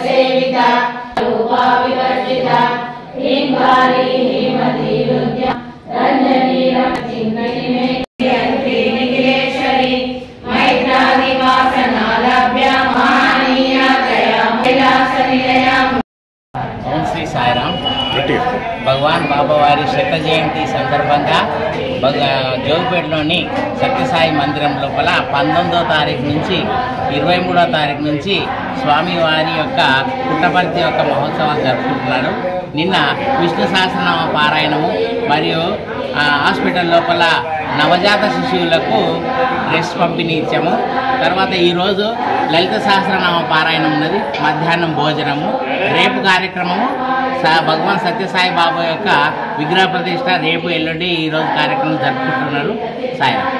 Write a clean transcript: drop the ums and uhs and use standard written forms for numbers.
सेविता रूपा विवर्जिता हिंगारी हेमती रुद्या रंजनी रमचिन्नति मे अंत्री निखिलेश्वरी मैत्रादि वासना लभ्य महानीया दया विलास निलया। ओम श्री साईराम। भगवान बाबा वारी शत जयंती సందర్భంగా జోగిపేటలోని సత్యసాయి మందిరం లోపల 19వ తారీఖు నుంచి 23వ తారీఖు నుంచి స్వామివారి యొక్క పుట్టపర్తి యొక్క మహోత్సవాలు జరుపుకుంటున్నారు. నిన్న విష్ణు సహస్రనామ పారాయణము మరియు హాస్పిటల్ లోపల నవజాత శిశువులకు డ్రెస్ పంపిణీ ఇచ్చాము. తర్వాత ఈరోజు లలిత సహస్రనామ పారాయణం ఉన్నది, మధ్యాహ్నం భోజనము. రేపు కార్యక్రమము భగవాన్ సత్యసాయి బాబా యొక్క విగ్రహ ప్రతిష్ట రేపు ఎల్లుండి ఈరోజు కార్యక్రమం జరుపుకుంటున్నారు. సాయిరామ్.